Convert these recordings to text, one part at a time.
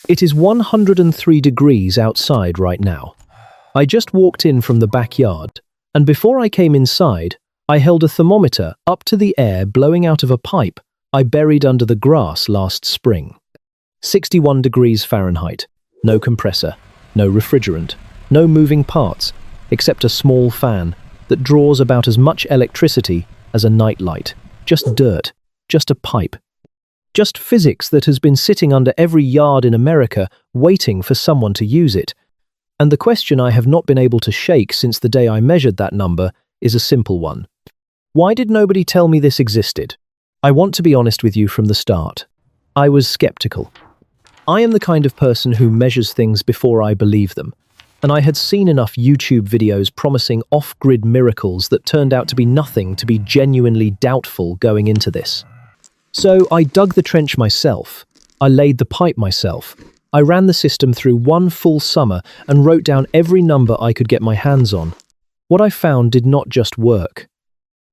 It is 103 degrees outside right now. I just walked in from the backyard, and before I came inside, I held a thermometer up to the air blowing out of a pipe I buried under the grass last spring. 61 degrees Fahrenheit, no compressor, no refrigerant, no moving parts, except a small fan that draws about as much electricity as a nightlight. Just dirt, just a pipe. Just physics that has been sitting under every yard in America waiting for someone to use it. And the question I have not been able to shake since the day I measured that number is a simple one. Why did nobody tell me this existed? I want to be honest with you from the start. I was skeptical. I am the kind of person who measures things before I believe them, and I had seen enough YouTube videos promising off-grid miracles that turned out to be nothing to be genuinely doubtful going into this. So I dug the trench myself. I laid the pipe myself. I ran the system through one full summer and wrote down every number I could get my hands on. What I found did not just work.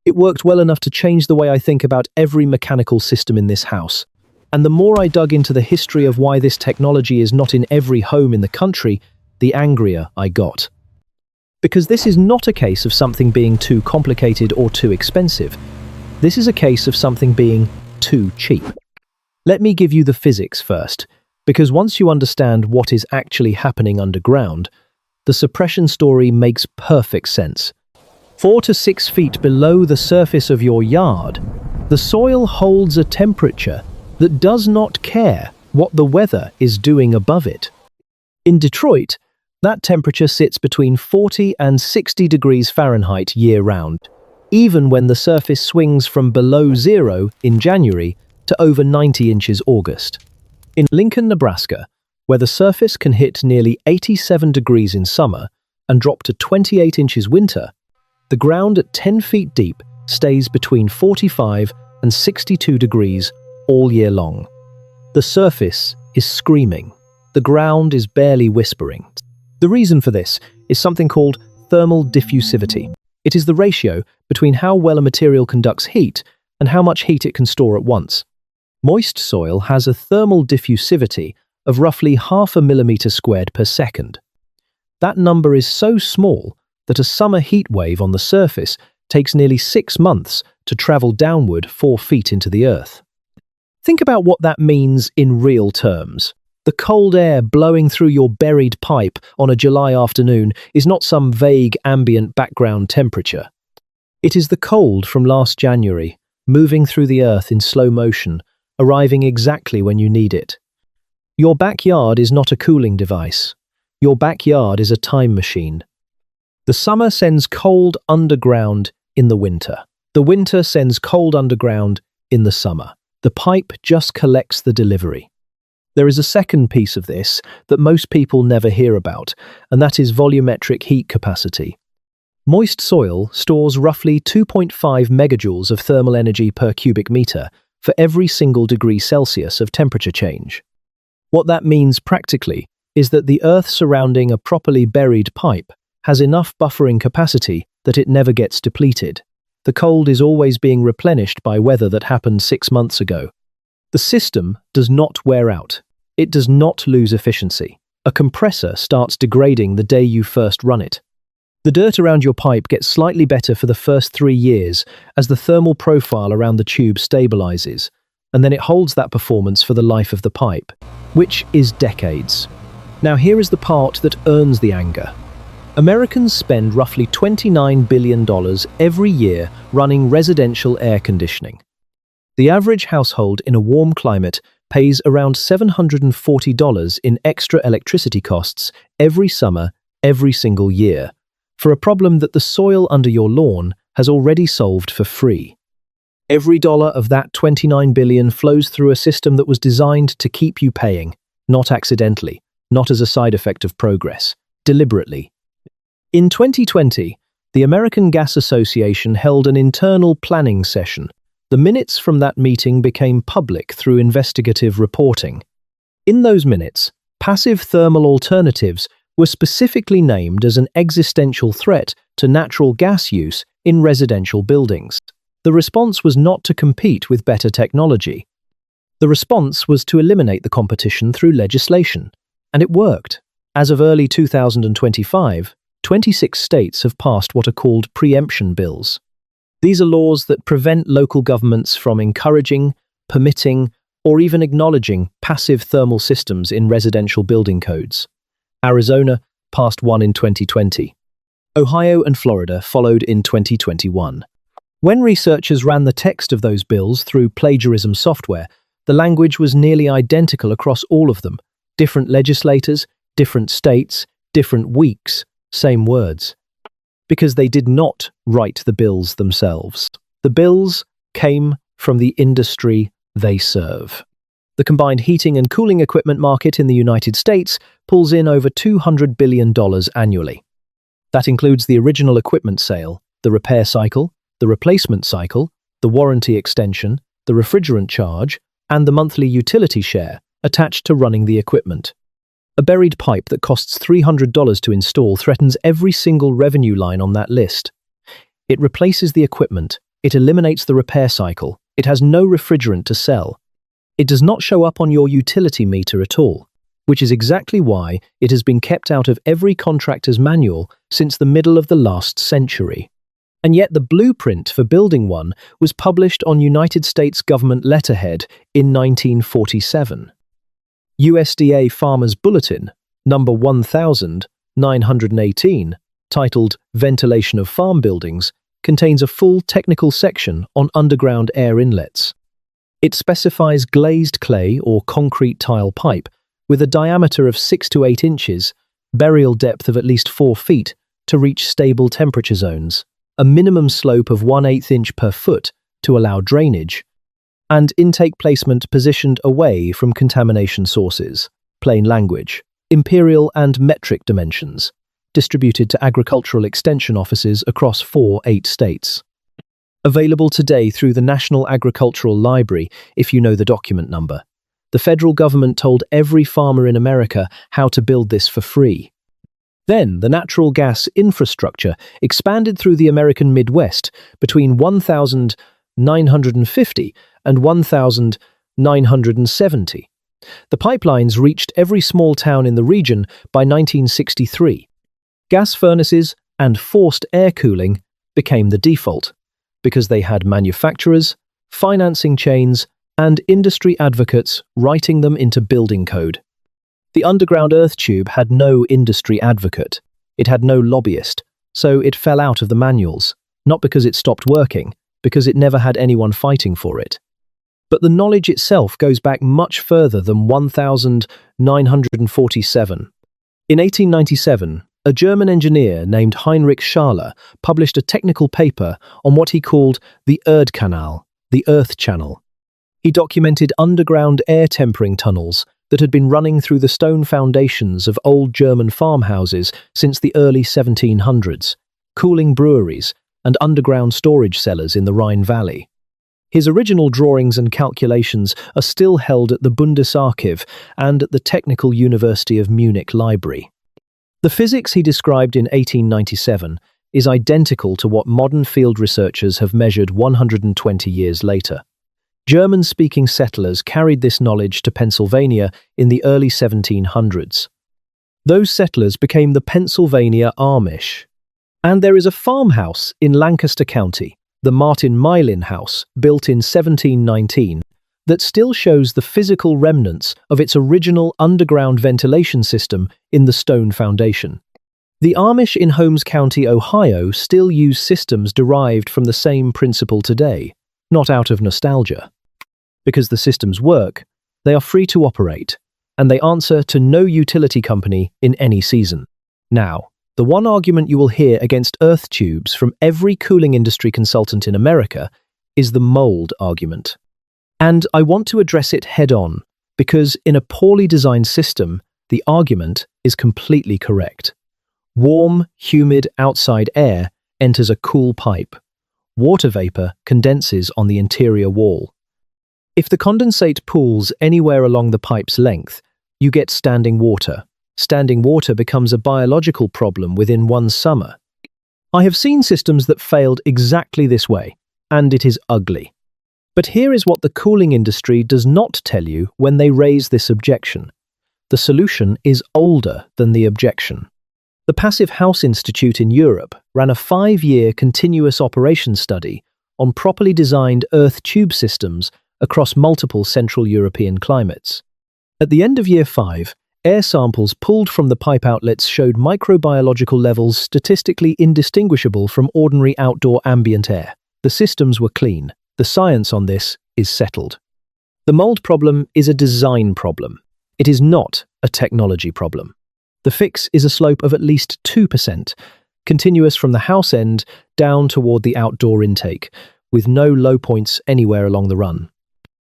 It worked well enough to change the way I think about every mechanical system in this house. And the more I dug into the history of why this technology is not in every home in the country, the angrier I got. Because this is not a case of something being too complicated or too expensive. This is a case of something being too cheap. Let me give you the physics first, because once you understand what is actually happening underground, the suppression story makes perfect sense. 4 to 6 feet below the surface of your yard, the soil holds a temperature that does not care what the weather is doing above it. In Detroit, that temperature sits between 40 and 60 degrees Fahrenheit year-round, even when the surface swings from below zero in January to over 90 inches August. In Lincoln, Nebraska, where the surface can hit nearly 87 degrees in summer and drop to 28 inches winter, the ground at 10 feet deep stays between 45 and 62 degrees all year long. The surface is screaming. The ground is barely whispering. The reason for this is something called thermal diffusivity. It is the ratio between how well a material conducts heat and how much heat it can store at once. Moist soil has a thermal diffusivity of roughly 0.5 millimeter squared per second. That number is so small that a summer heat wave on the surface takes nearly 6 months to travel downward 4 feet into the earth. Think about what that means in real terms. The cold air blowing through your buried pipe on a July afternoon is not some vague ambient background temperature. It is the cold from last January, moving through the earth in slow motion, arriving exactly when you need it. Your backyard is not a cooling device. Your backyard is a time machine. The summer sends cold underground in the winter. The winter sends cold underground in the summer. The pipe just collects the delivery. There is a second piece of this that most people never hear about, and that is volumetric heat capacity. Moist soil stores roughly 2.5 megajoules of thermal energy per cubic meter for every single degree Celsius of temperature change. What that means practically is that the earth surrounding a properly buried pipe has enough buffering capacity that it never gets depleted. The cold is always being replenished by weather that happened 6 months ago. The system does not wear out. It does not lose efficiency. A compressor starts degrading the day you first run it. The dirt around your pipe gets slightly better for the first 3 years as the thermal profile around the tube stabilizes, and then it holds that performance for the life of the pipe, which is decades. Now here is the part that earns the anger. Americans spend roughly $29 billion every year running residential air conditioning. The average household in a warm climate pays around $740 in extra electricity costs every summer, every single year, for a problem that the soil under your lawn has already solved for free. Every dollar of that $29 billion flows through a system that was designed to keep you paying, not accidentally, not as a side effect of progress, deliberately. In 2020, the American Gas Association held an internal planning session. The minutes from that meeting became public through investigative reporting. In those minutes, passive thermal alternatives were specifically named as an existential threat to natural gas use in residential buildings. The response was not to compete with better technology. The response was to eliminate the competition through legislation, and it worked. As of early 2025, 26 states have passed what are called preemption bills. These are laws that prevent local governments from encouraging, permitting, or even acknowledging passive thermal systems in residential building codes. Arizona passed one in 2020. Ohio and Florida followed in 2021. When researchers ran the text of those bills through plagiarism software, the language was nearly identical across all of them. Different legislators, different states, different weeks, same words. Because they did not write the bills themselves. The bills came from the industry they serve. The combined heating and cooling equipment market in the United States pulls in over $200 billion annually. That includes the original equipment sale, the repair cycle, the replacement cycle, the warranty extension, the refrigerant charge, and the monthly utility share attached to running the equipment. A buried pipe that costs $300 to install threatens every single revenue line on that list. It replaces the equipment, it eliminates the repair cycle, it has no refrigerant to sell. It does not show up on your utility meter at all, which is exactly why it has been kept out of every contractor's manual since the middle of the last century. And yet the blueprint for building one was published on United States government letterhead in 1947. USDA Farmers Bulletin, number 1918, titled Ventilation of Farm Buildings, contains a full technical section on underground air inlets. It specifies glazed clay or concrete tile pipe with a diameter of 6 to 8 inches, burial depth of at least 4 feet to reach stable temperature zones, a minimum slope of 1/8 inch per foot to allow drainage, and intake placement positioned away from contamination sources, plain language, imperial and metric dimensions, distributed to agricultural extension offices across 8 states. Available today through the National Agricultural Library if you know the document number. The federal government told every farmer in America how to build this for free. Then, the natural gas infrastructure expanded through the American Midwest between 1950 and 1970. The pipelines reached every small town in the region by 1963. Gas furnaces and forced air cooling became the default, because they had manufacturers, financing chains, and industry advocates writing them into building code. The underground earth tube had no industry advocate. It had no lobbyist, so it fell out of the manuals, not because it stopped working, because it never had anyone fighting for it. But the knowledge itself goes back much further than 1947. In 1897, a German engineer named Heinrich Schaller published a technical paper on what he called the Erdkanal, the Earth Channel. He documented underground air tempering tunnels that had been running through the stone foundations of old German farmhouses since the early 1700s, cooling breweries and underground storage cellars in the Rhine Valley. His original drawings and calculations are still held at the Bundesarchiv and at the Technical University of Munich Library. The physics he described in 1897 is identical to what modern field researchers have measured 120 years later. German-speaking settlers carried this knowledge to Pennsylvania in the early 1700s. Those settlers became the Pennsylvania Amish. And there is a farmhouse in Lancaster County, the Martin Mylin House, built in 1719, that still shows the physical remnants of its original underground ventilation system in the stone foundation. The Amish in Holmes County, Ohio, still use systems derived from the same principle today, not out of nostalgia. Because the systems work, they are free to operate, and they answer to no utility company in any season. Now, the one argument you will hear against earth tubes from every cooling industry consultant in America is the mold argument. And I want to address it head-on, because in a poorly designed system, the argument is completely correct. Warm, humid outside air enters a cool pipe. Water vapor condenses on the interior wall. If the condensate pools anywhere along the pipe's length, you get standing water. Standing water becomes a biological problem within one summer. I have seen systems that failed exactly this way, and it is ugly. But here is what the cooling industry does not tell you when they raise this objection. The solution is older than the objection. The Passive House Institute in Europe ran a 5-year continuous operation study on properly designed earth tube systems across multiple Central European climates. At the end of year 5, air samples pulled from the pipe outlets showed microbiological levels statistically indistinguishable from ordinary outdoor ambient air. The systems were clean. The science on this is settled. The mold problem is a design problem. It is not a technology problem. The fix is a slope of at least 2%, continuous from the house end down toward the outdoor intake, with no low points anywhere along the run.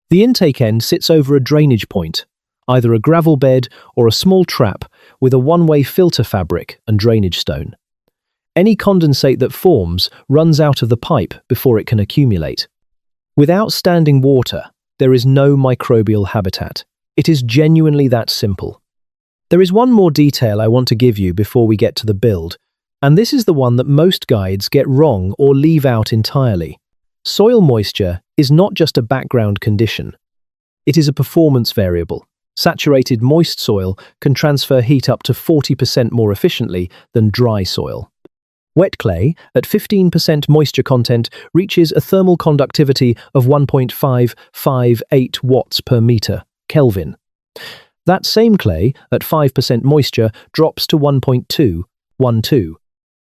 The intake end sits over a drainage point, either a gravel bed or a small trap with a one-way filter fabric and drainage stone. Any condensate that forms runs out of the pipe before it can accumulate. Without standing water, there is no microbial habitat. It is genuinely that simple. There is one more detail I want to give you before we get to the build, and this is the one that most guides get wrong or leave out entirely. Soil moisture is not just a background condition. It is a performance variable. Saturated moist soil can transfer heat up to 40% more efficiently than dry soil. Wet clay, at 15% moisture content, reaches a thermal conductivity of 1.558 watts per meter Kelvin. That same clay, at 5% moisture, drops to 1.212.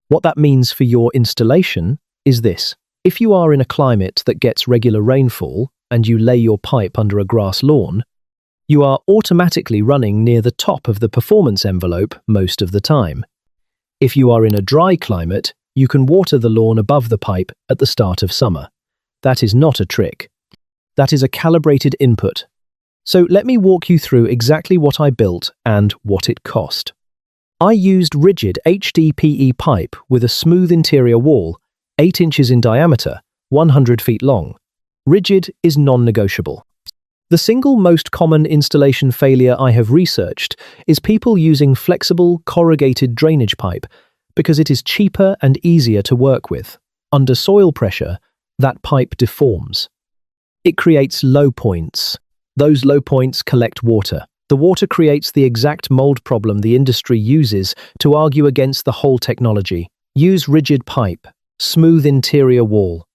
What that means for your installation is this. If you are in a climate that gets regular rainfall and you lay your pipe under a grass lawn, you are automatically running near the top of the performance envelope most of the time. If you are in a dry climate, you can water the lawn above the pipe at the start of summer. That is not a trick. That is a calibrated input. So let me walk you through exactly what I built and what it cost. I used rigid HDPE pipe with a smooth interior wall, 8 inches in diameter, 100 feet long. Rigid is non-negotiable. The single most common installation failure I have researched is people using flexible, corrugated drainage pipe because it is cheaper and easier to work with. Under soil pressure, that pipe deforms. It creates low points. Those low points collect water. The water creates the exact mold problem the industry uses to argue against the whole technology. Use rigid pipe, smooth interior wall.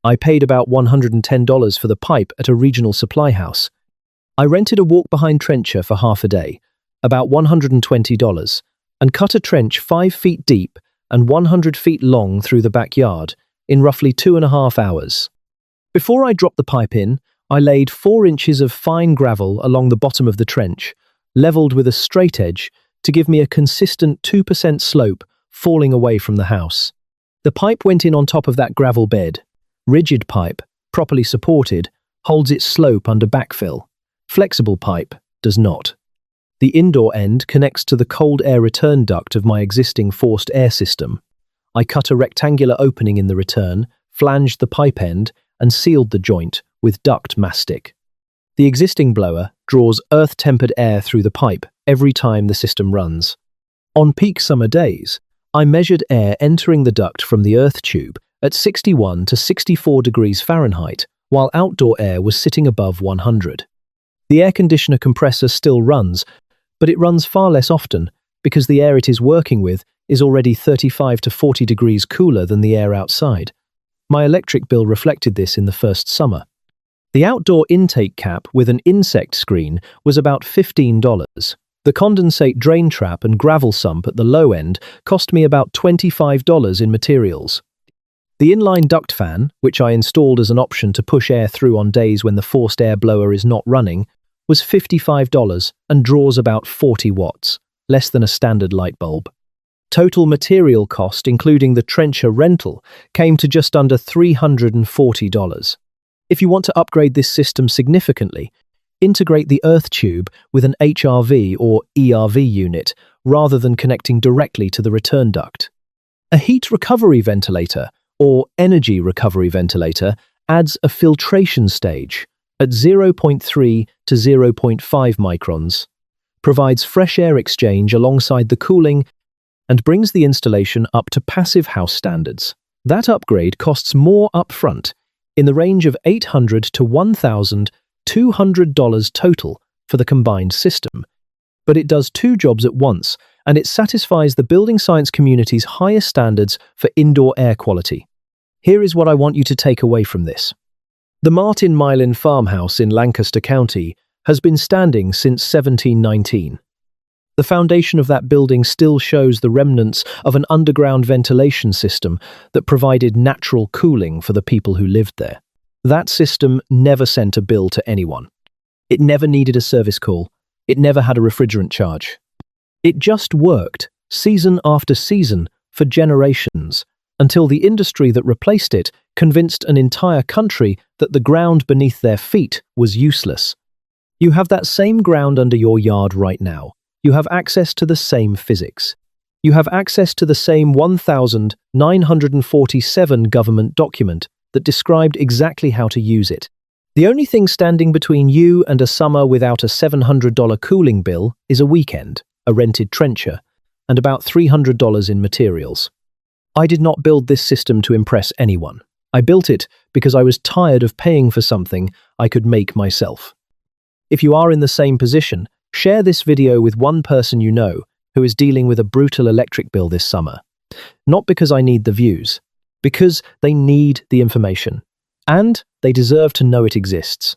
I paid about $110 for the pipe at a regional supply house. I rented a walk-behind trencher for half a day, about $120, and cut a trench 5 feet deep and 100 feet long through the backyard in roughly 2.5 hours. Before I dropped the pipe in, I laid 4 inches of fine gravel along the bottom of the trench, leveled with a straight edge to give me a consistent 2% slope falling away from the house. The pipe went in on top of that gravel bed. Rigid pipe, properly supported, holds its slope under backfill. Flexible pipe does not. The indoor end connects to the cold air return duct of my existing forced air system. I cut a rectangular opening in the return, flanged the pipe end, and sealed the joint with duct mastic. The existing blower draws earth-tempered air through the pipe every time the system runs. On peak summer days, I measured air entering the duct from the earth tube at 61 to 64 degrees Fahrenheit, while outdoor air was sitting above 100. The air conditioner compressor still runs, but it runs far less often because the air it is working with is already 35 to 40 degrees cooler than the air outside. My electric bill reflected this in the first summer. The outdoor intake cap with an insect screen was about $15. The condensate drain trap and gravel sump at the low end cost me about $25 in materials. The inline duct fan, which I installed as an option to push air through on days when the forced air blower is not running, was $55 and draws about 40 watts, less than a standard light bulb. Total material cost, including the trencher rental, came to just under $340. If you want to upgrade this system significantly, integrate the earth tube with an HRV or ERV unit rather than connecting directly to the return duct. A heat recovery ventilator or energy recovery ventilator adds a filtration stage at 0.3 to 0.5 microns, provides fresh air exchange alongside the cooling, and brings the installation up to passive house standards. That upgrade costs more upfront, in the range of $800 to $1,200 total for the combined system. But it does two jobs at once, and it satisfies the building science community's highest standards for indoor air quality. Here is what I want you to take away from this. The Martin Mylin farmhouse in Lancaster County has been standing since 1719. The foundation of that building still shows the remnants of an underground ventilation system that provided natural cooling for the people who lived there. That system never sent a bill to anyone. It never needed a service call. It never had a refrigerant charge. It just worked, season after season, for generations, until the industry that replaced it convinced an entire country that the ground beneath their feet was useless. You have that same ground under your yard right now. You have access to the same physics. You have access to the same 1,947 government document that described exactly how to use it. The only thing standing between you and a summer without a $700 cooling bill is a weekend, a rented trencher, and about $300 in materials. I did not build this system to impress anyone. I built it because I was tired of paying for something I could make myself. If you are in the same position, share this video with one person you know who is dealing with a brutal electric bill this summer. Not because I need the views, because they need the information. And they deserve to know it exists.